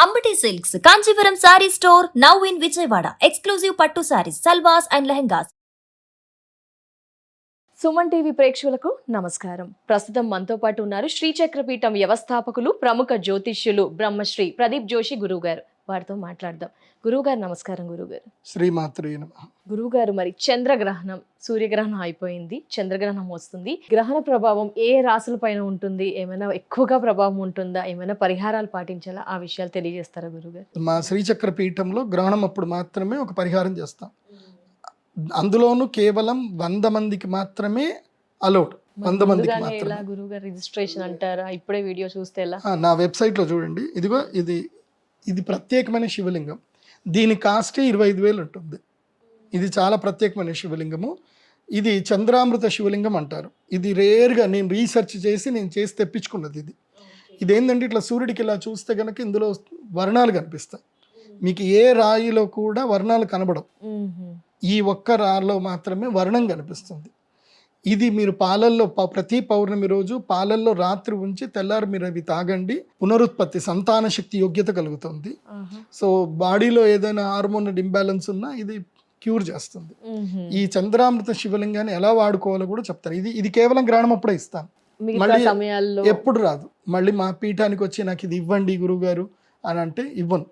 Ambati Silks, Kanchipuram Saree Store, now in Vijayawada. Exclusive Pattu Sarees, Salwas and Lehengas. Suman TV ప్రేక్షకులకు నమస్కారం. ప్రస్తుతం మనతో పాటు ఉన్నారు శ్రీచక్రపీఠం వ్యవస్థాపకులు, ప్రముఖ జ్యోతిష్యులు బ్రహ్మశ్రీ ప్రదీప్ జోషి గురువు గారు. వారితో మాట్లాడదాం. గురువుగారు నమస్కారం. గురువుగారు శ్రీమాత్రే నమః. గురువుగారు, మరి చంద్రగ్రహణం, సూర్యగ్రహణం అయిపోయింది, చంద్రగ్రహణం వస్తుంది. గ్రహణ ప్రభావం ఏ రాశుల పైన ఉంటుంది? ఏమైనా ఎక్కువగా ప్రభావం ఉంటుందా? ఏమైనా పరిహారాలు పాటించాలా? ఆ విషయాలు తెలియజేస్తారా గురువుగారు? మా శ్రీచక్ర పీఠంలో గ్రహణం అప్పుడు మాత్రమే ఒక పరిహారం చేస్తాం. అందులోనూ కేవలం 100 మందికి మాత్రమే అలౌడ్. 100 మందికి మాత్రమే. గురువుగారు రిజిస్ట్రేషన్ అంటారా? ఇప్పుడే వీడియో చూస్తే ఎలా? నా వెబ్సైట్లో చూడండి. ఇదిగో ఇది ప్రత్యేకమైన శివలింగం. దీని కాస్టే 25,000 ఉంటుంది. ఇది చాలా ప్రత్యేకమైన శివలింగము. ఇది చంద్రామృత శివలింగం అంటారు. ఇది రేర్గా నేను రీసెర్చ్ చేసి తెప్పించుకున్నది. ఇదేంటంటే ఇట్లా సూర్యుడికి ఇలా చూస్తే కనుక ఇందులో వర్ణాలు కనిపిస్తాయి. మీకు ఏ రాయిలో కూడా వర్ణాలు కనబడవు. ఈ ఒక్క రాలో మాత్రమే వర్ణం కనిపిస్తుంది. ఇది మీరు పాలల్లో ప్రతి పౌర్ణమి రోజు పాలల్లో రాత్రి ఉంచి తెల్లారు మీరు అవి తాగండి. పునరుత్పత్తి, సంతాన శక్తి యోగ్యత కలుగుతుంది. సో బాడీలో ఏదైనా హార్మోన్ ఇంబ్యాలెన్స్ ఉన్నా ఇది క్యూర్ చేస్తుంది. ఈ చంద్రామృత శివలింగాన్ని ఎలా వాడుకోవాలో కూడా చెప్తారు. ఇది కేవలం గ్రహణం అప్పుడే ఇస్తాను, మళ్ళీ ఎప్పుడు రాదు. మళ్ళీ మా పీఠానికి వచ్చి నాకు ఇది ఇవ్వండి గురువు గారు అని అంటే ఇవ్వను.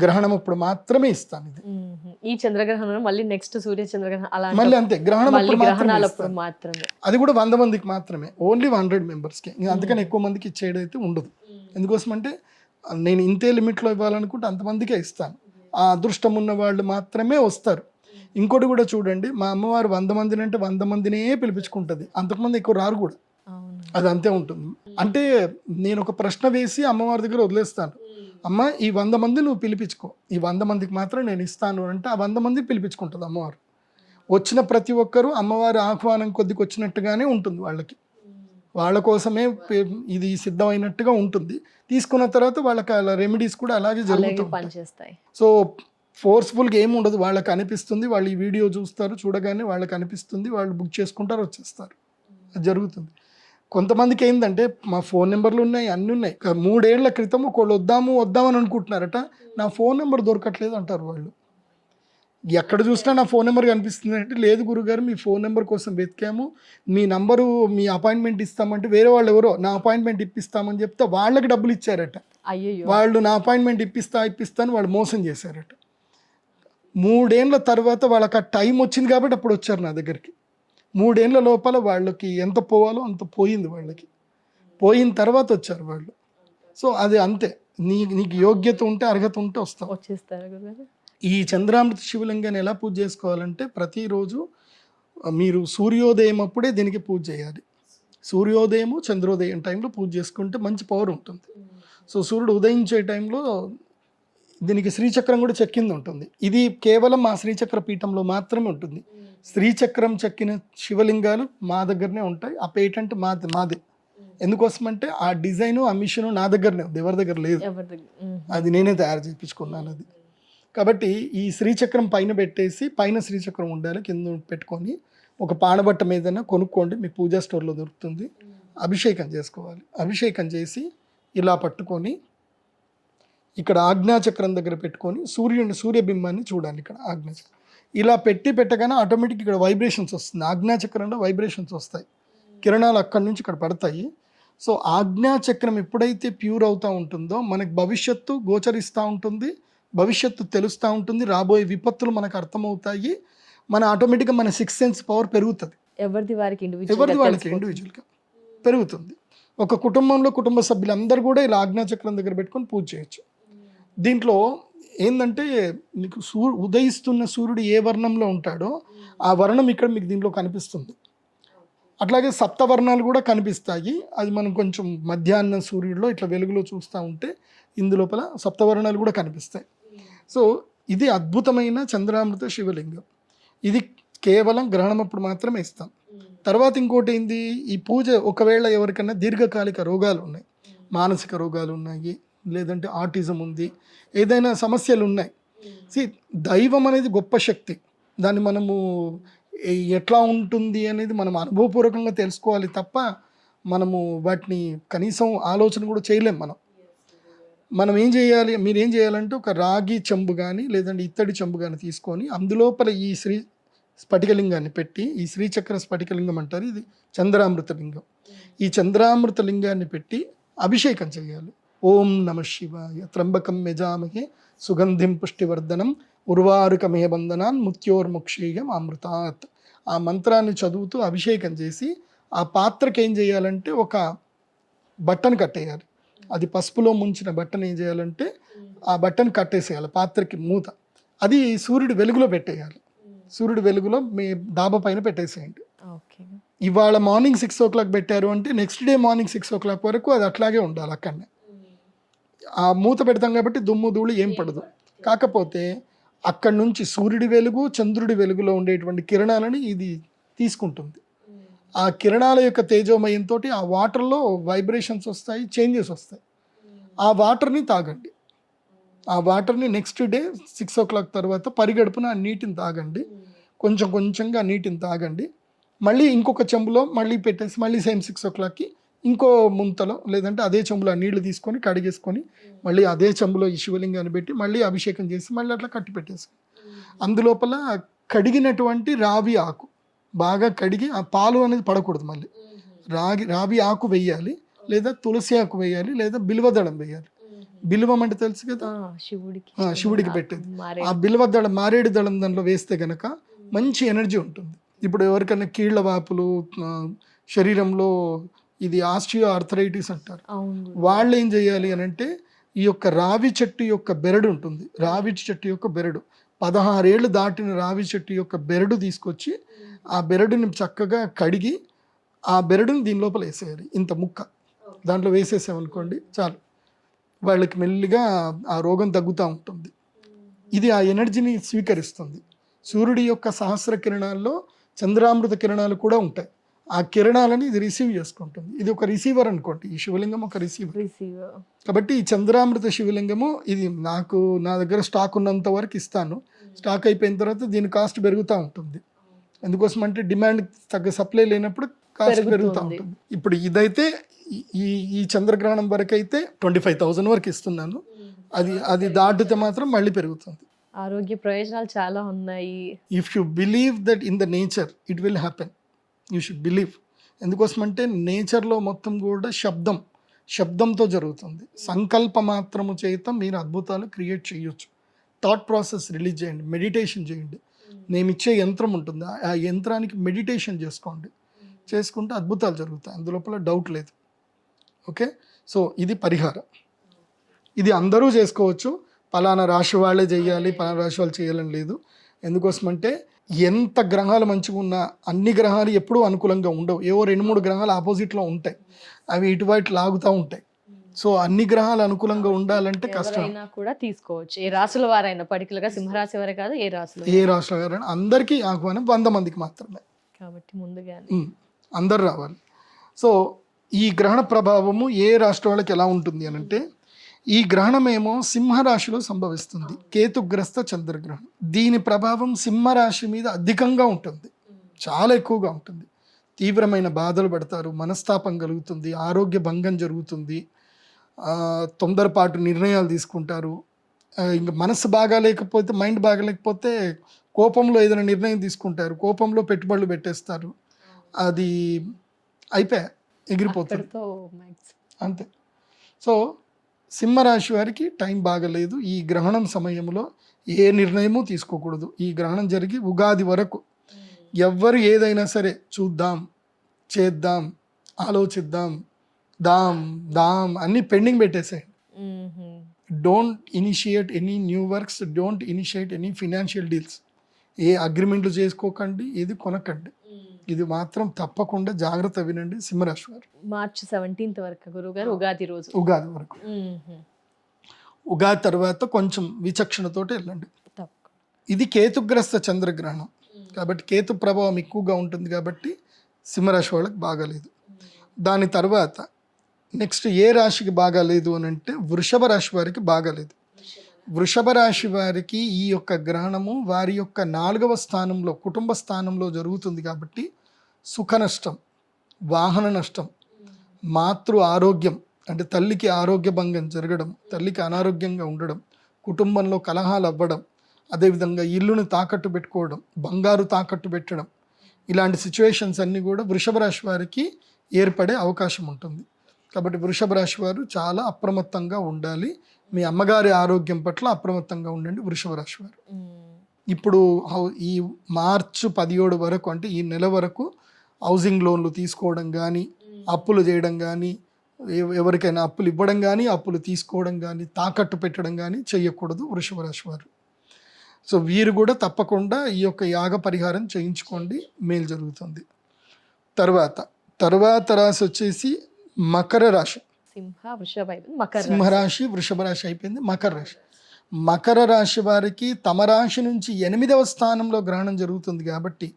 గ్రహణం అప్పుడు మాత్రమే ఇస్తాను. ఇది ఈ చంద్రగ్రహణం మళ్ళీ నెక్స్ట్ సూర్య చంద్రగ్రహణం అలా మళ్ళీ అంతే గ్రహణం మాత్రమే. అది కూడా 100 మందికి మాత్రమే, ఓన్లీ 100 మెంబర్స్కి. అందుకని ఎక్కువ మందికి ఇచ్చేయడం అయితే ఉండదు. ఎందుకోసం అంటే నేను ఇంతే లిమిట్లో ఇవ్వాలనుకుంటే అంతమందికే ఇస్తాను. ఆ అదృష్టం ఉన్న వాళ్ళు మాత్రమే వస్తారు. ఇంకోటి కూడా చూడండి, మా అమ్మవారు 100 మందిని అంటే 100 మందినే పిలిపించుకుంటుంది. అంతకుమంది ఎక్కువ రారు కూడా. అది అంతే ఉంటుంది. అంటే నేను ఒక ప్రశ్న వేసి అమ్మవారి దగ్గర వదిలేస్తాను. అమ్మ ఈ 100 మంది నువ్వు పిలిపించుకో, ఈ 100 మందికి మాత్రం నేను ఇస్తాను అంటే ఆ 100 మంది పిలిపించుకుంటుంది అమ్మవారు. వచ్చిన ప్రతి ఒక్కరూ అమ్మవారి ఆహ్వానం కొద్దికి వచ్చినట్టుగానే ఉంటుంది. వాళ్ళ కోసమే ఇది సిద్ధమైనట్టుగా ఉంటుంది. తీసుకున్న తర్వాత వాళ్ళకి అలా రెమెడీస్ కూడా అలాగే జరుగుతాయి. సో ఫోర్స్ఫుల్గా ఏమి ఉండదు. వాళ్ళకి అనిపిస్తుంది, వాళ్ళు ఈ వీడియో చూస్తారు, చూడగానే వాళ్ళకి అనిపిస్తుంది, వాళ్ళు బుక్ చేసుకుంటారు, వచ్చేస్తారు. అది జరుగుతుంది. కొంతమందికి ఏంటంటే మా ఫోన్ నెంబర్లు ఉన్నాయి, అన్నీ ఉన్నాయి. 3 ఏళ్ల క్రితం ఒకళ్ళు వద్దామని అనుకుంటున్నారట, నా ఫోన్ నెంబర్ దొరకట్లేదు అంటారు వాళ్ళు. ఎక్కడ చూసినా నా ఫోన్ నెంబర్ కనిపిస్తుంది అంటే, లేదు గురుగారు మీ ఫోన్ నెంబర్ కోసం వెతికాము, మీ నంబరు మీ అపాయింట్మెంట్ ఇస్తామంటే వేరే వాళ్ళు ఎవరో నా అపాయింట్మెంట్ ఇప్పిస్తామని చెప్తే వాళ్ళకి డబ్బులు ఇచ్చారట. వాళ్ళు నా అపాయింట్మెంట్ ఇప్పిస్తాను వాళ్ళు మోసం చేశారట. 3 ఏళ్ల తర్వాత వాళ్ళకి ఆ టైం వచ్చింది కాబట్టి అప్పుడు వచ్చారు నా దగ్గరికి. 3 ఏళ్ల లోపల వాళ్ళకి ఎంత పోవాలో అంత పోయింది. వాళ్ళకి పోయిన తర్వాత వచ్చారు వాళ్ళు. సో అది అంతే, నీకు యోగ్యత ఉంటే అర్హత ఉంటే వచ్చేస్తారు. ఈ చంద్రామృత శివలింగాన్ని ఎలా పూజ చేసుకోవాలంటే, ప్రతిరోజు మీరు సూర్యోదయం అప్పుడే దీనికి పూజ చేయాలి. సూర్యోదయము చంద్రోదయం టైంలో పూజ చేసుకుంటే మంచి పవర్ ఉంటుంది. సో సూర్యుడు ఉదయించే టైంలో దీనికి శ్రీచక్రం కూడా చెక్కింది ఉంటుంది. ఇది కేవలం మా శ్రీచక్ర పీఠంలో మాత్రమే ఉంటుంది. శ్రీచక్రం చెక్కిన శివలింగాలు మా దగ్గరనే ఉంటాయి. ఆ పేటెంట్ మాదే. ఎందుకోసం అంటే ఆ డిజైను, ఆ మిషన్ నా దగ్గరనే ఉంది, ఎవరి దగ్గర లేదు. అది నేనే తయారు చేయించుకున్నాను. అది కాబట్టి ఈ శ్రీచక్రం పైన పెట్టేసి, పైన శ్రీచక్రం ఉండాలి, కింద పెట్టుకొని ఒక పానబట్ట మీదైనా కొనుక్కోండి, మీకు పూజా స్టోర్లో దొరుకుతుంది. అభిషేకం చేసుకోవాలి. అభిషేకం చేసి ఇలా పట్టుకొని ఇక్కడ ఆజ్ఞాచక్రం దగ్గర పెట్టుకొని సూర్యబింబాన్ని చూడాలి. ఇక్కడ ఆజ్ఞాచక్రం ఇలా పెట్టగానే ఆటోమేటిక్ ఇక్కడ వైబ్రేషన్స్ వస్తుంది. ఆజ్ఞాచక్రంలో వైబ్రేషన్స్ వస్తాయి, కిరణాలు అక్కడి నుంచి ఇక్కడ పడతాయి. సో ఆజ్ఞాచక్రం ఎప్పుడైతే ప్యూర్ అవుతూ ఉంటుందో మనకి భవిష్యత్తు గోచరిస్తూ ఉంటుంది, భవిష్యత్తు తెలుస్తూ ఉంటుంది, రాబోయే విపత్తులు మనకు అర్థమవుతాయి. మన ఆటోమేటిక్గా మన 6th సెన్స్ పవర్ పెరుగుతుంది. ఎవరిది వాళ్ళకి ఇండివిజువల్గా పెరుగుతుంది. ఒక కుటుంబంలో కుటుంబ సభ్యులందరూ కూడా ఇలా ఆజ్ఞాచక్రం దగ్గర పెట్టుకొని పూజ చేయొచ్చు. దీంట్లో ఏంటంటే మీకు ఉదయిస్తున్న సూర్యుడు ఏ వర్ణంలో ఉంటాడో ఆ వర్ణం ఇక్కడ మీకు దీంట్లో కనిపిస్తుంది. అట్లాగే సప్తవర్ణాలు కూడా కనిపిస్తాయి. అది మనం కొంచెం మధ్యాహ్న సూర్యుడిలో ఇట్లా వెలుగులో చూస్తూ ఉంటే ఇందులోపల సప్తవర్ణాలు కూడా కనిపిస్తాయి. సో ఇది అద్భుతమైన చంద్రామృత శివలింగం. ఇది కేవలం గ్రహణం అప్పుడు మాత్రమే ఇస్తాం. తర్వాత ఇంకోటి ఏంది, ఈ పూజ ఒకవేళ ఎవరికైనా దీర్ఘకాలిక రోగాలు ఉన్నాయి, మానసిక రోగాలు ఉన్నాయి, లేదంటే ఆటిజం ఉంది, ఏదైనా సమస్యలు ఉన్నాయి. దైవం అనేది గొప్ప శక్తి. దాన్ని మనము ఎట్లా ఉంటుంది అనేది మనం అనుభవపూర్వకంగా తెలుసుకోవాలి తప్ప మనము వాటిని కనీసం ఆలోచన కూడా చేయలేం. మనం ఏం చేయాలి, మీరు ఏం చేయాలంటే ఒక రాగి చెంబు కానీ లేదంటే ఇత్తడి చెంబు కానీ తీసుకొని అందులోపల ఈ స్ఫటికలింగాన్ని పెట్టి, ఈ శ్రీచక్ర స్ఫటికలింగం అంటారు, ఇది చంద్రామృత లింగం. ఈ చంద్రామృత లింగాన్ని పెట్టి అభిషేకం చేయాలి. ఓం నమ శివాయ త్రంబకం యజామహే సుగంధిం పుష్టివర్ధనం ఉర్వారుకమే బంధనాన్ మృత్యోర్ముక్షేయం అమృతాత్. ఆ మంత్రాన్ని చదువుతూ అభిషేకం చేసి ఆ పాత్రకి ఏం చేయాలంటే ఒక బట్టను కట్టేయాలి. అది పసుపులో ముంచిన బట్టను ఏం చేయాలంటే ఆ బట్టను కట్టేసేయాలి పాత్రకి మూత. అది సూర్యుడి వెలుగులో పెట్టేయాలి. సూర్యుడి వెలుగులో మీ డాబా పైన పెట్టేసేయండి. ఓకే. ఇవాళ మార్నింగ్ 6 o'clock పెట్టారు అంటే నెక్స్ట్ డే మార్నింగ్ 6 o'clock వరకు అది అట్లాగే ఉండాలి అక్కడనే. ఆ మూత పెడతాం కాబట్టి దుమ్ము ధూళి ఏం పడదు. కాకపోతే అక్కడి నుంచి సూర్యుడి వెలుగు చంద్రుడి వెలుగులో ఉండేటువంటి కిరణాలని ఇది తీసుకుంటుంది. ఆ కిరణాల యొక్క తేజోమయంతో ఆ వాటర్లో వైబ్రేషన్స్ వస్తాయి, చేంజెస్ వస్తాయి. ఆ వాటర్ని తాగండి. ఆ వాటర్ని నెక్స్ట్ డే 6 o'clock తర్వాత పరిగడుపున ఆ నీటిని తాగండి. కొంచెం కొంచెంగా ఆ నీటిని తాగండి. మళ్ళీ ఇంకొక చెంబులో మళ్ళీ పెట్టేసి మళ్ళీ సేమ్ 6 o'clockకి ఇంకో ముంతలో లేదంటే అదే చెంబులో ఆ నీళ్లు తీసుకొని కడిగేసుకొని మళ్ళీ అదే చెంబులో ఈ శివలింగాన్ని పెట్టి మళ్ళీ అభిషేకం చేసి మళ్ళీ అట్లా కట్టి పెట్టేసి అందులోపల కడిగినటువంటి రావి ఆకు బాగా కడిగి ఆ పాలు అనేది పడకూడదు. మళ్ళీ రావి ఆకు వేయాలి, లేదా తులసి ఆకు వేయాలి, లేదా బిల్వదళం వేయాలి. బిల్వం అంటే తెలుసు కదా, శివుడికి పెట్టేది. ఆ బిల్వదళం మారేడు దళం దానిలో వేస్తే గనక మంచి ఎనర్జీ ఉంటుంది. ఇప్పుడు ఎవరికైనా కీళ్ల వాపులు, శరీరంలో ఇది ఆస్టియో ఆర్థరైటిస్ అంటారు, వాళ్ళు ఏం చేయాలి అని అంటే ఈ యొక్క రావి చెట్టు యొక్క బెరడు ఉంటుంది. రావి చెట్టు యొక్క బెరడు 16 ఏళ్ళు దాటిన రావి చెట్టు యొక్క బెరడు తీసుకొచ్చి ఆ బెరడుని చక్కగా కడిగి ఆ బెరడుని దీని లోపల వేసేయాలి. ఇంత ముక్క దాంట్లో వేసేసామనుకోండి చాలు, వాళ్ళకి మెల్లిగా ఆ రోగం తగ్గుతూ ఉంటుంది. ఇది ఆ ఎనర్జీని స్వీకరిస్తుంది. సూర్యుడి యొక్క సహస్ర కిరణాల్లో చంద్రామృత కిరణాలు కూడా ఉంటాయి. ఆ కిరణాలని ఇది రిసీవ్ చేసుకుంటుంది. ఇది ఒక రిసీవర్ అనుకోండి, ఈ శివలింగం ఒక రిసీవర్. కాబట్టి ఈ చంద్రామృత శివలింగము ఇది నా దగ్గర స్టాక్ ఉన్నంత వరకు ఇస్తాను. స్టాక్ అయిపోయిన తర్వాత దీని కాస్ట్ పెరుగుతూ ఉంటుంది. ఎందుకోసం అంటే డిమాండ్ తగ్గ సప్లై లేనప్పుడు కాస్ట్ పెరుగుతూ ఉంటుంది. ఇప్పుడు ఇదైతే ఈ చంద్రగ్రహణం వరకు అయితే 25,000 వరకు ఇస్తున్నాను. అది దాటితే మాత్రం మళ్ళీ పెరుగుతుంది. ఆరోగ్య ప్రయోజనాలు చాలా ఉన్నాయి. If you believe that in the nature it will happen. You should believe. ఎందుకోసం అంటే నేచర్లో మొత్తం కూడా శబ్దంతో జరుగుతుంది. సంకల్ప మాత్రము చేత మీరు అద్భుతాలు క్రియేట్ చేయొచ్చు. థాట్ ప్రాసెస్ రిలీజ్ చేయండి, మెడిటేషన్ చేయండి. నేను ఇచ్చే యంత్రం ఉంటుంది, ఆ యంత్రానికి మెడిటేషన్ చేసుకోండి. చేసుకుంటే అద్భుతాలు జరుగుతాయి, అందులోపల డౌట్ లేదు. ఓకే, సో ఇది పరిహారం. ఇది అందరూ చేసుకోవచ్చు. పలానా రాశి వాళ్ళే చేయాలి, పలానా రాశి వాళ్ళు చేయాలని లేదు. ఎందుకోసమంటే ఎంత గ్రహాలు మంచిగా ఉన్నా అన్ని గ్రహాలు ఎప్పుడూ అనుకూలంగా ఉండవు. ఏవో 2-3 గ్రహాలు ఆపోజిట్లో ఉంటాయి, అవి ఇటువైపు లాగుతూ ఉంటాయి. సో అన్ని గ్రహాలు అనుకూలంగా ఉండాలంటే కష్టం. కూడా తీసుకోవచ్చు, ఏ రాశుల వారైనా, పర్టికులర్గా సింహరాశి వారే కాదు, ఏ రాశుల వారైనా అందరికీ ఆహ్వానం 100 మందికి మాత్రమే. కాబట్టి ముందుగానే అందరు రావాలి. సో ఈ గ్రహణ ప్రభావము ఏ రాష్ట్ర వాళ్ళకి ఎలా ఉంటుంది అని అంటే, ఈ గ్రహణమేమో సింహరాశిలో సంభవిస్తుంది, కేతుగ్రస్త చంద్రగ్రహణం. దీని ప్రభావం సింహరాశి మీద అధికంగా ఉంటుంది, చాలా ఎక్కువగా ఉంటుంది. తీవ్రమైన బాధలు పడతారు, మనస్తాపం కలుగుతుంది, ఆరోగ్య భంగం జరుగుతుంది, తొందరపాటు నిర్ణయాలు తీసుకుంటారు. ఇంకా మనసు బాగాలేకపోతే, మైండ్ బాగాలేకపోతే కోపంలో ఏదైనా నిర్ణయం తీసుకుంటారు, కోపంలో పెట్టుబడులు పెట్టేస్తారు, అది అయిపోయా ఎగిరిపోతుంది అంతే. సో సింహరాశి వారికి టైం బాగలేదు. ఈ గ్రహణం సమయంలో ఏ నిర్ణయము తీసుకోకూడదు. ఈ గ్రహణం జరిగి ఉగాది వరకు ఎవ్వరు ఏదైనా సరే చూద్దాం, చేద్దాం, ఆలోచిద్దాం, దాం అన్ని పెండింగ్ పెట్టేసాయి. Don't initiate any new works, don't initiate any financial deals. ఏ అగ్రిమెంట్లు చేసుకోకండి, ఏది కొనకండి. ఇది మాత్రం తప్పకుండా జాగ్రత్త వినండి సింహరాశి వారు. మార్చ్ 17th వరకు గురువుగారు, ఉగాది రోజు, ఉగాది వరకు. ఉగాది తర్వాత కొంచెం విచక్షణతోటి వెళ్ళండి. ఇది కేతుగ్రస్త చంద్రగ్రహణం కాబట్టి కేతు ప్రభావం ఎక్కువగా ఉంటుంది కాబట్టి సింహరాశి వాళ్ళకి బాగాలేదు. దాని తర్వాత నెక్స్ట్ ఏ రాశికి బాగాలేదు అని అంటే వృషభ రాశి వారికి బాగాలేదు. వృషభ రాశి వారికి ఈ యొక్క గ్రహణము వారి యొక్క 4వ స్థానంలో, కుటుంబ స్థానంలో జరుగుతుంది కాబట్టి సుఖ నష్టం, వాహన నష్టం, మాతృ ఆరోగ్యం అంటే తల్లికి ఆరోగ్య భంగం జరగడం, తల్లికి అనారోగ్యంగా ఉండడం, కుటుంబంలో కలహాలు అవ్వడం, అదేవిధంగా ఇల్లును తాకట్టు పెట్టుకోవడం, బంగారు తాకట్టు పెట్టడం, ఇలాంటి సిచ్యువేషన్స్ అన్నీ కూడా వృషభ రాశి వారికి ఏర్పడే అవకాశం ఉంటుంది. కాబట్టి వృషభ రాశి వారు చాలా అప్రమత్తంగా ఉండాలి. మీ అమ్మగారి ఆరోగ్యం పట్ల అప్రమత్తంగా ఉండండి వృషభ రాశి వారు. ఇప్పుడు ఈ మార్చి 17 వరకు, అంటే ఈ నెల వరకు హౌసింగ్ లోన్లు తీసుకోవడం కానీ, అప్పులు చేయడం కానీ, ఎవరికైనా అప్పులు ఇవ్వడం కానీ, అప్పులు తీసుకోవడం కానీ, తాకట్టు పెట్టడం కానీ చేయకూడదు వృషభ రాశి వారు. సో వీరు కూడా తప్పకుండా ఈ యొక్క యాగ పరిహారం చేయించుకోండి, మేలు జరుగుతుంది. తర్వాత రాశి వచ్చేసి మకర రాశి. సింహరాశి, వృషభ రాశి అయిపోయింది. మకర రాశి. మకర రాశి వారికి తమ రాశి నుంచి 8వ స్థానంలో గ్రహణం జరుగుతుంది కాబట్టి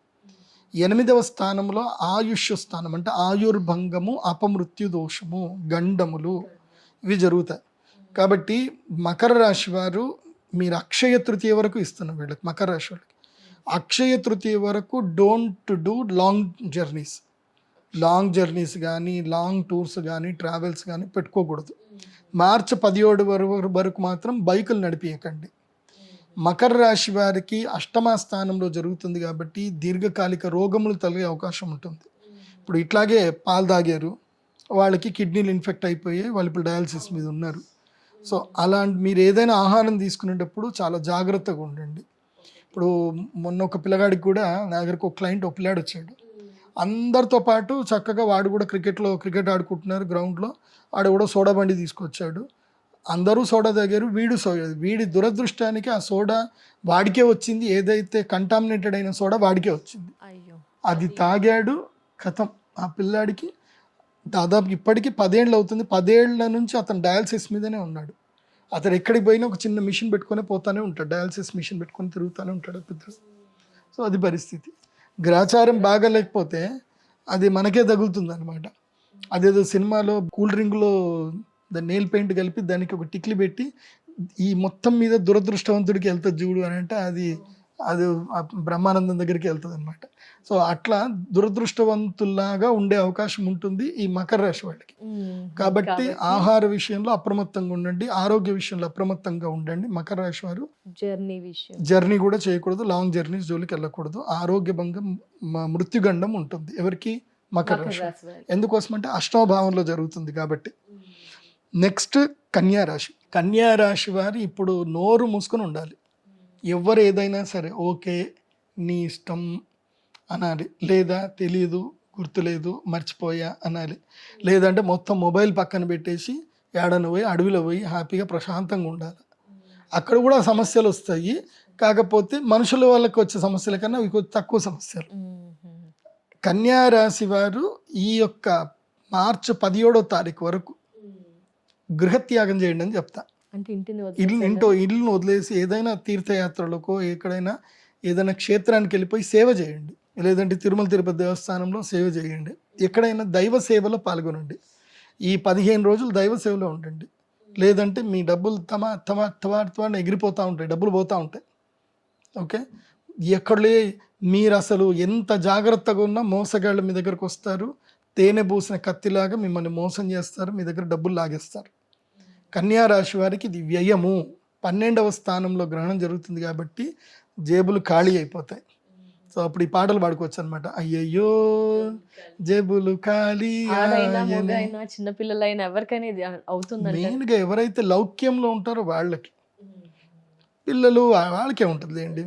8వ స్థానంలో ఆయుష్ స్థానం, అంటే ఆయుర్భంగము, అపమృత్యు దోషము, గండములు ఇవి జరుగుతాయి. కాబట్టి మకర రాశి వారు మీరు అక్షయ తృతీయ వరకు ఇస్తున్న వీళ్ళకి, మకర రాశి వాళ్ళకి అక్షయ తృతీయ వరకు డోంట్ డూ లాంగ్ జర్నీస్ కానీ, లాంగ్ టూర్స్ కానీ, ట్రావెల్స్ కానీ పెట్టుకోకూడదు. మార్చి 17 వరకు మాత్రం బైకులు నడిపించకండి. మకర రాశి వారికి 8వ స్థానంలో జరుగుతుంది కాబట్టి దీర్ఘకాలిక రోగములు తొలగే అవకాశం ఉంటుంది. ఇప్పుడు ఇట్లాగే పాలు తాగారు, వాళ్ళకి కిడ్నీలు ఇన్ఫెక్ట్ అయిపోయాయి, వాళ్ళు ఇప్పుడు డయాలసిస్ మీద ఉన్నారు. సో అలాంటి మీరు ఏదైనా ఆహారం తీసుకునేటప్పుడు చాలా జాగ్రత్తగా ఉండండి. ఇప్పుడు మొన్న ఒక పిల్లగాడికి కూడా నా దగ్గరకు ఒక క్లయింట్, ఒక పిల్లాడు వచ్చాడు. అందరితో పాటు చక్కగా వాడు కూడా క్రికెట్ ఆడుకుంటున్నారు గ్రౌండ్లో. వాడు కూడా సోడా బండి తీసుకొచ్చాడు. అందరూ సోడా తాగారు, వీడి దురదృష్టానికి ఆ సోడా వాడికే వచ్చింది. ఏదైతే కంటామినేటెడ్ అయిన సోడా వాడికే వచ్చింది. అది తాగాడు, కథం. ఆ పిల్లాడికి దాదాపు ఇప్పటికీ 10 ఏళ్ళు అవుతుంది. 10 ఏళ్ల నుంచి అతను డయాలసిస్ మీదనే ఉన్నాడు. అతను ఎక్కడికి పోయినా ఒక చిన్న మిషన్ పెట్టుకొని పోతానే ఉంటాడు, డయాలసిస్ మిషన్ పెట్టుకొని తిరుగుతూనే ఉంటాడు పెద్ద. సో అది పరిస్థితి. గ్రాచారం బాగా లేకపోతే అది మనకే తగులుతుంది అనమాట. అదేదో సినిమాలో కూల్ డ్రింక్లో దాన్ని నెయిల్ పెయింట్ కలిపి దానికి ఒక టిక్లీ పెట్టి ఈ మొత్తం మీద దురదృష్టవంతుడికి వెళ్తుంది చూడు అని అంటే అది బ్రహ్మానందం దగ్గరికి వెళ్తుంది అనమాట. సో అట్లా దురదృష్టవంతుల్లాగా ఉండే అవకాశం ఉంటుంది ఈ మకర రాశి వాళ్ళకి. కాబట్టి ఆహార విషయంలో అప్రమత్తంగా ఉండండి, ఆరోగ్య విషయంలో అప్రమత్తంగా ఉండండి. మకర రాశి వారు జర్నీ కూడా చేయకూడదు, లాంగ్ జర్నీస్ జోలికి వెళ్ళకూడదు. ఆరోగ్య భంగం, మృత్యుగండం ఉంటుంది ఎవరికి? మకర రాశి. ఎందుకోసం అంటే 8వ భావంలో జరుగుతుంది కాబట్టి. నెక్స్ట్ కన్యా రాశి. కన్యా రాశి వారు ఇప్పుడు నోరు మూసుకొని ఉండాలి. ఎవరు ఏదైనా సరే ఓకే నీ ఇష్టం అనాలి, లేదా తెలీదు, గుర్తులేదు, మర్చిపోయా అనాలి. లేదంటే మొత్తం మొబైల్ పక్కన పెట్టేసి ఏడను పోయి అడవిలో పోయి హ్యాపీగా ప్రశాంతంగా ఉండాలి. అక్కడ కూడా సమస్యలు వస్తాయి, కాకపోతే మనుషుల వాళ్ళకి వచ్చే సమస్యల కన్నా ఇవి తక్కువ సమస్యలు. కన్యా రాశి వారు ఈ యొక్క మార్చి 17వ తారీఖు వరకు గృహత్యాగం చేయండి అని చెప్తా. అంటే ఇల్లును వదిలేసి ఏదైనా తీర్థయాత్రలకో ఎక్కడైనా ఏదైనా క్షేత్రానికి వెళ్ళిపోయి సేవ చేయండి, లేదంటే తిరుమల తిరుపతి దేవస్థానంలో సేవ చేయండి. ఎక్కడైనా దైవ సేవలో పాల్గొనండి. ఈ 15 రోజులు దైవ సేవలో ఉండండి. లేదంటే మీ డబ్బులు తమ ఎగిరిపోతూ ఉంటాయి, డబ్బులు పోతూ ఉంటాయి. ఓకే, ఎక్కడలే మీరు అసలు ఎంత జాగ్రత్తగా ఉన్నా మోసగాళ్ళు మీ దగ్గరకు వస్తారు, తేనె పూసిన కత్తిలాగా మిమ్మల్ని మోసం చేస్తారు, మీ దగ్గర డబ్బులు లాగేస్తారు. కన్యా రాశి వారికి ఇది వ్యయము. 12వ స్థానంలో గ్రహణం జరుగుతుంది కాబట్టి జేబులు ఖాళీ అయిపోతాయి. సో అప్పుడు ఈ పాటలు పాడుకోవచ్చు అనమాట. అయ్యయ్యో జేబులు ఖాళీ. చిన్నపిల్లలైనా ఎవరికైనా అవుతుంది. మెయిన్గా ఎవరైతే లౌక్యంలో ఉంటారో వాళ్ళకి, పిల్లలు వాళ్ళకే ఉంటుంది అండి.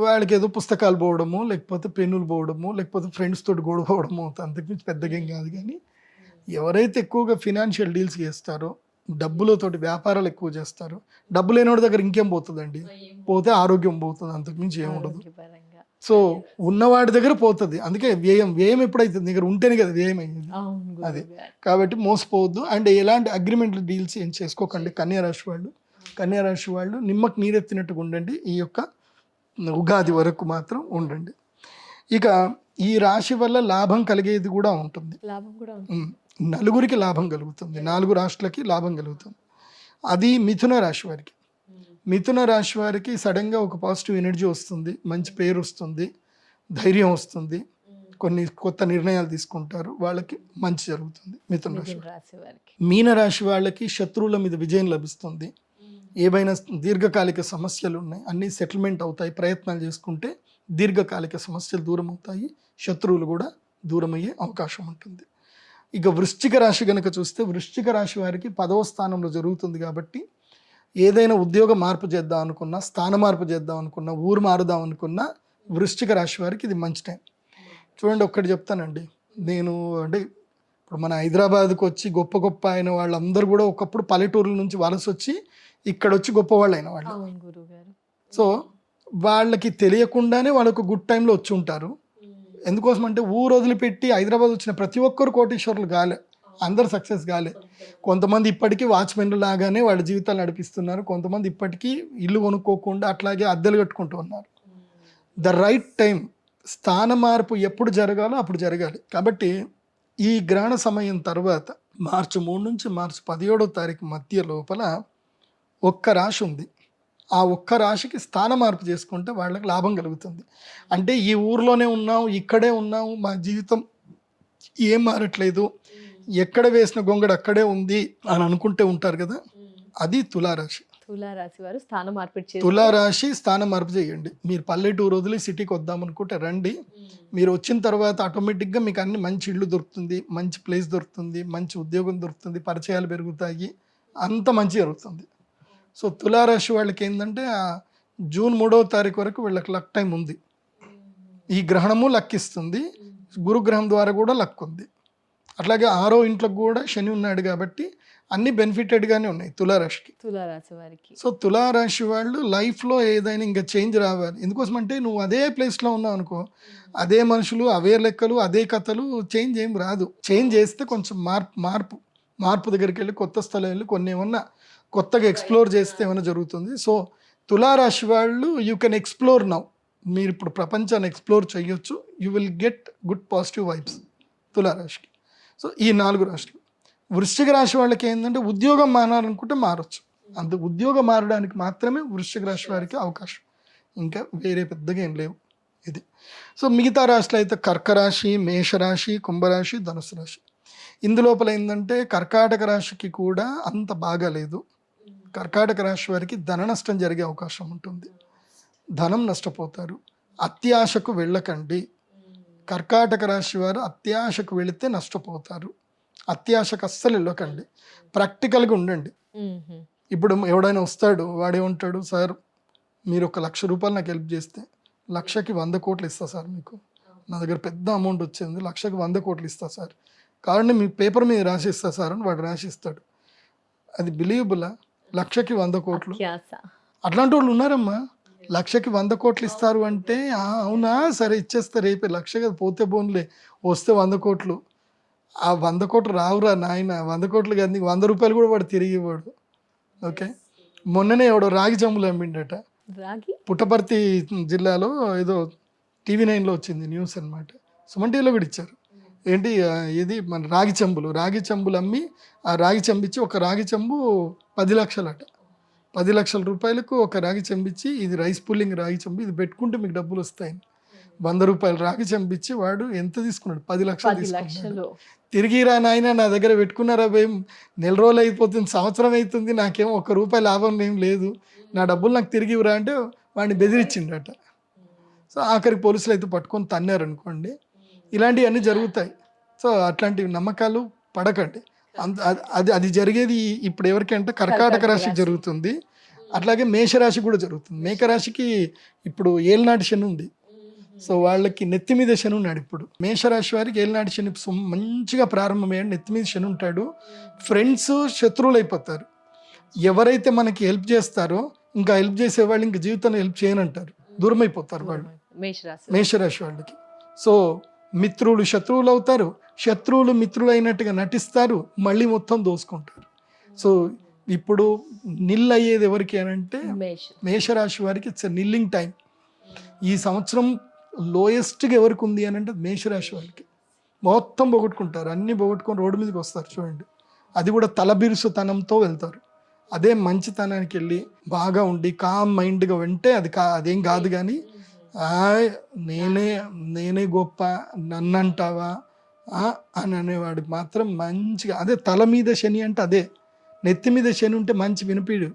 వాళ్ళకి ఏదో పుస్తకాలు పోవడము, లేకపోతే పెన్నులు పోవడము, లేకపోతే ఫ్రెండ్స్ తోటి గొడవ పోవడము, అంతకుమించి పెద్దగా ఏం కాదు. కానీ ఎవరైతే ఎక్కువగా ఫినాన్షియల్ డీల్స్ చేస్తారో, డబ్బులతోటి వ్యాపారాలు ఎక్కువ చేస్తారు, డబ్బు లేనివాడి దగ్గర ఇంకేం పోతుందండి? పోతే ఆరోగ్యం పోతుంది, అంతకుమించి ఏముండదు. సో ఉన్నవాడి దగ్గర పోతుంది. అందుకే వ్యయం ఎప్పుడైతే దగ్గర ఉంటేనే కదా వ్యయం అయింది. అది కాబట్టి మోసపోవద్దు. అండ్ ఎలాంటి అగ్రిమెంట్ డీల్స్ ఏం చేసుకోకండి. కన్యా రాశి వాళ్ళు నిమ్మకు నీరెత్తినట్టుగా ఉండండి. ఈ యొక్క ఉగాది వరకు మాత్రం ఉండండి. ఇక ఈ రాశి వల్ల లాభం కలిగేది కూడా ఉంటుంది. నలుగురికి లాభం కలుగుతుంది, 4 రాష్ట్రాలకి లాభం కలుగుతుంది. అది మిథున రాశి వారికి. మిథున రాశి వారికి సడన్గా ఒక పాజిటివ్ ఎనర్జీ వస్తుంది, మంచి పేరు వస్తుంది, ధైర్యం వస్తుంది, కొన్ని కొత్త నిర్ణయాలు తీసుకుంటారు, వాళ్ళకి మంచి జరుగుతుంది. మిథున రాశి మిథున రాశి వారికి మీనరాశి వాళ్ళకి శత్రువుల మీద విజయం లభిస్తుంది. ఏవైనా దీర్ఘకాలిక సమస్యలు ఉన్నాయి అన్నీ సెటిల్మెంట్ అవుతాయి. ప్రయత్నాలు చేసుకుంటే దీర్ఘకాలిక సమస్యలు దూరం అవుతాయి, శత్రువులు కూడా దూరం అయ్యే అవకాశం ఉంటుంది. ఇక వృశ్చిక రాశి కనుక చూస్తే వృశ్చిక రాశి వారికి 10వ స్థానంలో జరుగుతుంది కాబట్టి ఏదైనా ఉద్యోగ మార్పు చేద్దాం అనుకున్నా, స్థాన మార్పు చేద్దాం అనుకున్నా, ఊరు మారుదాం అనుకున్నా వృశ్చిక రాశి వారికి ఇది మంచి టైం. చూడండి, ఒక్కటి చెప్తానండి, నేను అంటే ఇప్పుడు మన హైదరాబాద్కి వచ్చి గొప్ప గొప్ప అయిన వాళ్ళందరూ కూడా ఒకప్పుడు పల్లెటూరుల నుంచి వలస వచ్చి ఇక్కడ వచ్చి గొప్పవాళ్ళు అయిన వాళ్ళు. అవును గురుగారు. సో వాళ్ళకి తెలియకుండానే వాళ్ళకు గుడ్ టైంలో వచ్చి ఉంటారు. ఎందుకోసం అంటే ఊరు వదిలిపెట్టి హైదరాబాద్ వచ్చిన ప్రతి ఒక్కరు కోటీశ్వరులు కాలే, అందరు సక్సెస్ కాలే. కొంతమంది ఇప్పటికీ వాచ్మెన్లు లాగానే వాళ్ళ జీవితాలు నడిపిస్తున్నారు, కొంతమంది ఇప్పటికీ ఇల్లు కొనుక్కోకుండా అట్లాగే అద్దెలు కట్టుకుంటూ ఉన్నారు. ద రైట్ టైం, స్థాన మార్పు ఎప్పుడు జరగాలో అప్పుడు జరగాలి. కాబట్టి ఈ గ్రహణ సమయం తర్వాత మార్చి 3 నుంచి మార్చి 17వ తారీఖు మధ్య లోపల ఒక్క రాశి ఉంది. ఆ ఒక్క రాశికి స్థాన మార్పు చేసుకుంటే వాళ్ళకి లాభం కలుగుతుంది. అంటే ఈ ఊర్లోనే ఉన్నాం, ఇక్కడే ఉన్నాం, మా జీవితం ఏం మారట్లేదు, ఎక్కడ వేసిన గొంగడు అక్కడే ఉంది అని అనుకుంటే ఉంటారు కదా, అది తులారాశి. తులారాశి వారు స్థాన మార్పిడి చేసి తులారాశి స్థాన మార్పు చేయండి. మీరు పల్లెటూరు వదిలి సిటీకి వద్దామనుకుంటే రండి. మీరు వచ్చిన తర్వాత ఆటోమేటిక్గా మీకు అన్ని మంచి ఇల్లు దొరుకుతుంది, మంచి ప్లేస్ దొరుకుతుంది, మంచి ఉద్యోగం దొరుకుతుంది, పరిచయాలు పెరుగుతాయి, అంత మంచి జరుగుతుంది. సో తులారాశి వాళ్ళకి ఏంటంటే జూన్ 3వ తారీఖు వరకు వీళ్ళకి లక్ టైం ఉంది. ఈ గ్రహణము లక్కిస్తుంది, గురుగ్రహం ద్వారా కూడా లక్ ఉంది. అట్లాగే 6వ ఇంట్లోకి కూడా శని ఉన్నాడు కాబట్టి అన్ని బెనిఫిటెడ్గానే ఉన్నాయి తులారాశికి. తులారాశి వారికి సో తులారాశి వాళ్ళు లైఫ్లో ఏదైనా ఇంకా చేంజ్ రావాలి. ఎందుకోసం అంటే నువ్వు అదే ప్లేస్లో ఉన్నావు అనుకో, అదే మనుషులు, అవే లెక్కలు, అదే కథలు, చేంజ్ ఏం రాదు. చేంజ్ చేస్తే కొంచెం మార్పు దగ్గరికి వెళ్ళి కొత్త స్థలం వెళ్ళి కొన్ని ఏమన్నా కొత్తగా ఎక్స్ప్లోర్ చేస్తే ఏమైనా జరుగుతుంది. సో తులారాశి వాళ్ళు యూ కెన్ ఎక్స్ప్లోర్ నౌ. మీరు ఇప్పుడు ప్రపంచాన్ని ఎక్స్ప్లోర్ చేయొచ్చు. You will get good positive vibes తులారాశికి. సో ఈ 4 రాశులు. వృశ్చిక రాశి వాళ్ళకి ఏంటంటే ఉద్యోగం మారాలనుకుంటే మారచ్చు. అంత ఉద్యోగం మారడానికి మాత్రమే వృశ్చిక రాశి వారికి అవకాశం, ఇంకా వేరే పెద్దగా ఏం లేవు. ఇది. సో మిగతా రాశులు అయితే కర్కరాశి, మేషరాశి, కుంభరాశి, ధనుసు రాశి. ఇందులోపల ఏంటంటే కర్కాటక రాశికి కూడా అంత బాగాలేదు. కర్కాటక రాశి వారికి ధన నష్టం జరిగే అవకాశం ఉంటుంది, ధనం నష్టపోతారు. అత్యాశకు వెళ్ళకండి. కర్కాటక రాశి వారు అత్యాశకు వెళితే నష్టపోతారు. అత్యాశకు అస్సలు వెళ్ళకండి, ప్రాక్టికల్గా ఉండండి. ఇప్పుడు ఎవడైనా వస్తాడు, వాడేమంటాడు, సార్ మీరు 1,00,000 రూపాయలు నాకు హెల్ప్ చేస్తే 1,00,000కి 100 కోట్లు ఇస్తా సార్, మీకు నా దగ్గర పెద్ద అమౌంట్ వచ్చింది, 1,00,000కి 100 కోట్లు ఇస్తా సార్, కాబట్టి మీ పేపర్ మీద రాసిస్తా సార్ అని వాడు రాసిస్తాడు. అది బిలీవబులా? 1,00,000కి 100 కోట్లు? అట్లాంటి వాళ్ళు ఉన్నారమ్మా. 1,00,000కి 100 కోట్లు ఇస్తారు అంటే అవునా సరే ఇచ్చేస్తా, రేపే 1,00,000 పోతే బోన్లే, వస్తే 100 కోట్లు. ఆ 100 కోట్లు రావురా నాయన, 100 కోట్లు కాదు, నీకు 100 రూపాయలు కూడా వాడు తిరిగి ఇవ్వడు. ఓకే, మొన్ననే ఎవడో రాగి చెంబులు అమ్మిండట. పుట్టపర్తి జిల్లాలో ఏదో TV9లో వచ్చింది న్యూస్ అనమాట. సుమన్ టీవీలో కూడా ఇచ్చారు. ఏంటి ఇది మన రాగి చెంబులు అమ్మి ఆ రాగి చెంబిచ్చి, ఒక రాగి చెంబు 10 లక్షలు అట. 10 లక్షల రూపాయలకు ఒక రాగి చెంబిచ్చి, ఇది రైస్ పుల్లింగ్ రాగి చెంబు, ఇది పెట్టుకుంటే మీకు డబ్బులు వస్తాయని 100 రూపాయలు రాగి చెంబిచ్చి వాడు ఎంత తీసుకున్నాడు? 10 లక్షలు తీసుకున్నాడు. తిరిగి రా నాయన, నా దగ్గర పెట్టుకున్నారా భయం, నెల రోజులు అయిపోతుంది, సంవత్సరం అవుతుంది, నాకేమో 1 రూపాయి లాభం ఏం లేదు, నా డబ్బులు నాకు తిరిగి ఇవ్వరా అంటే వాడిని బెదిరించిండట. సో ఆఖరికి పోలీసులు అయితే పట్టుకొని తన్నారు అనుకోండి. ఇలాంటివన్నీ జరుగుతాయి. సో అట్లాంటివి నమ్మకాలు పడకండి. అది జరిగేది ఇప్పుడు ఎవరికంటే కర్కాటక రాశికి జరుగుతుంది, అట్లాగే మేషరాశి కూడా జరుగుతుంది. మేకరాశికి ఇప్పుడు ఏలినాటి శని ఉంది. సో వాళ్ళకి నెత్తి మీద శని ఉన్నాడు. ఇప్పుడు మేషరాశి వారికి ఏలినాటి శని మంచిగా ప్రారంభమయ్యాడు, నెత్తి మీద శని ఉంటాడు. ఫ్రెండ్స్ శత్రువులు అయిపోతారు. ఎవరైతే మనకి హెల్ప్ చేస్తారో ఇంకా హెల్ప్ చేసేవాళ్ళు ఇంకా జీవితంలో హెల్ప్ చేయనంటారు, దూరం అయిపోతారు వాళ్ళు మేషరాశి వాళ్ళకి. సో మిత్రులు శత్రువులు అవుతారు, శత్రువులు మిత్రులు అయినట్టుగా నటిస్తారు, మళ్ళీ మొత్తం దోసుకుంటారు. సో ఇప్పుడు నిల్ అయ్యేది ఎవరికి అని అంటే మేషరాశి వారికి ఇట్స్ నిల్లింగ్ టైం. ఈ సంవత్సరం లోయెస్ట్గా ఎవరికి ఉంది అని అంటే మేషరాశి వాళ్ళకి. మొత్తం పోగొట్టుకుంటారు, అన్నీ పోగొట్టుకొని రోడ్డు మీదకి వస్తారు చూడండి. అది కూడా తలబిరుసుతనంతో వెళ్తారు. అదే మంచితనానికి వెళ్ళి బాగా ఉండి కామ్ మైండ్గా వింటే అదేం కాదు. కానీ ఆయ్ నేనే నేనే గొప్ప నన్నంటావా అని అనేవాడికి మాత్రం మంచిగా అదే తల మీద శని అంటే అదే నెత్తి మీద శని ఉంటే మంచి వినిపిడు.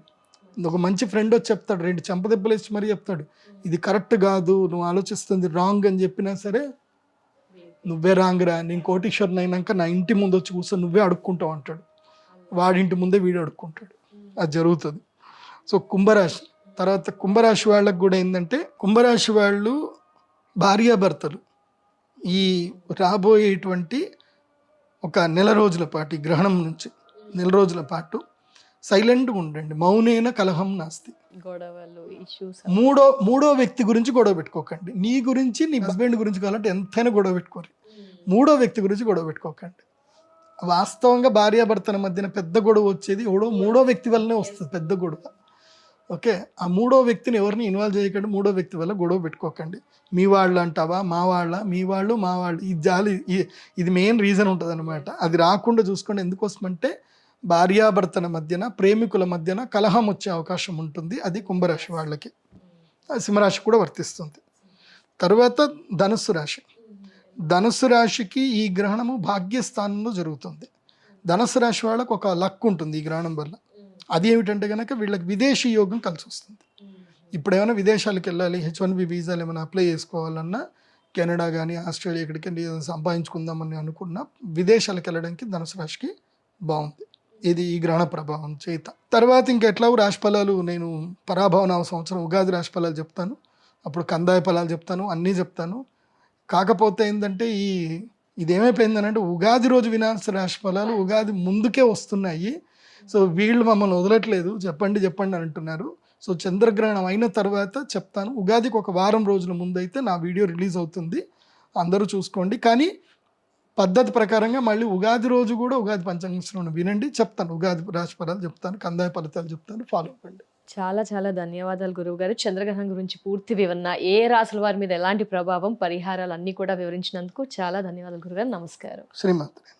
ఒక మంచి ఫ్రెండ్ వచ్చి చెప్తాడు, 2 చెంపదెబ్బలు వేసి మరీ చెప్తాడు, ఇది కరెక్ట్ కాదు, నువ్వు ఆలోచిస్తుంది రాంగ్ అని చెప్పినా సరే నువ్వే రాంగ్ రా, నేను కోటీశ్వరుని అయినాక నా ఇంటి ముందు వచ్చి కూర్చొని నువ్వే అడుక్కుంటావు అంటాడు. వాడింటి ముందే వీడు అడుక్కుంటాడు. అది జరుగుతుంది. సో కుంభరాశి తర్వాత కుంభరాశి వాళ్ళకు కూడా ఏంటంటే, కుంభరాశి వాళ్ళు భార్యాభర్తలు ఈ రాబోయేటువంటి ఒక నెల రోజుల పాటు, ఈ గ్రహణం నుంచి నెల రోజుల పాటు సైలెంట్గా ఉండండి. మౌనేన కలహం నాస్తి. గొడవలు, ఇష్యూస్, మూడో వ్యక్తి గురించి గొడవ పెట్టుకోకండి. నీ గురించి, నీ హస్బెండ్ గురించి కావాలంటే ఎంతైనా గొడవ పెట్టుకోరు. మూడో వ్యక్తి గురించి గొడవ పెట్టుకోకండి. వాస్తవంగా భార్యాభర్తల మధ్యన పెద్ద గొడవ వచ్చేది మూడో వ్యక్తి వల్లనే వస్తుంది పెద్ద గొడవ. ఓకే, ఆ మూడో వ్యక్తిని ఎవరిని ఇన్వాల్వ్ చేయకండి. మూడో వ్యక్తి వల్ల గొడవ పెట్టుకోకండి. మీ వాళ్ళు అంటావా, మా వాళ్ళ, మీ వాళ్ళు మా వాళ్ళు, ఈ జాలి ఇది మెయిన్ రీజన్ ఉంటుంది అనమాట. అది రాకుండా చూసుకోండి. ఎందుకోసమంటే భార్యాభర్తల మధ్యన, ప్రేమికుల మధ్యన కలహం వచ్చే అవకాశం ఉంటుంది. అది కుంభరాశి వాళ్ళకి. సింహరాశి కూడా వర్తిస్తుంది. తర్వాత ధనుస్సు రాశి. ధనుస్సు రాశికి ఈ గ్రహణము భాగ్యస్థానంలో జరుగుతుంది. ధనుస్సు రాశి వాళ్ళకు ఒక లక్ ఉంటుంది ఈ గ్రహణం వల్ల. అది ఏమిటంటే కనుక వీళ్ళకి విదేశీ యోగం కలిసి వస్తుంది. ఇప్పుడు ఏమైనా విదేశాలకు వెళ్ళాలి, H1B వీసాలు ఏమైనా అప్లై చేసుకోవాలన్నా, కెనడా కానీ ఆస్ట్రేలియా ఎక్కడికి సంపాదించుకుందామని అనుకున్నా విదేశాలకు వెళ్ళడానికి ధనుసు రాశికి బాగుంది. ఇది ఈ గ్రహణ ప్రభావం చేత. తర్వాత ఇంకెట్లా రాశి ఫలాలు నేను పరాభవనామ సంవత్సరం ఉగాది రాశి ఫలాలు చెప్తాను, అప్పుడు కందాయ ఫలాలు చెప్తాను, అన్నీ చెప్తాను. కాకపోతే ఏంటంటే ఇదేమైపోయిందనంటే ఉగాది రోజు వినాశ రాశి ఫలాలు ఉగాది ముందుకే వస్తున్నాయి. సో వీళ్ళు మమ్మల్ని వదలట్లేదు, చెప్పండి అని అంటున్నారు. సో చంద్రగ్రహణం అయిన తర్వాత చెప్తాను. ఉగాదికి ఒక వారం రోజుల ముందైతే నా వీడియో రిలీజ్ అవుతుంది, అందరూ చూసుకోండి. కానీ పద్ధతి ప్రకారంగా మళ్ళీ ఉగాది రోజు కూడా ఉగాది పంచాంగం వినండి, చెప్తాను. ఉగాది రాశి ఫలాలు చెప్తాను, కందాయ ఫలితాలు చెప్తాను, ఫాలో అవ్వండి. చాలా చాలా ధన్యవాదాలు గురువు గారు. చంద్రగ్రహణం గురించి పూర్తి వివరణ, ఏ రాసుల వారి మీద ఎలాంటి ప్రభావం, పరిహారాలు అన్నీ కూడా వివరించినందుకు చాలా ధన్యవాదాలు గురుగారు. నమస్కారం. శ్రీమాత్రే.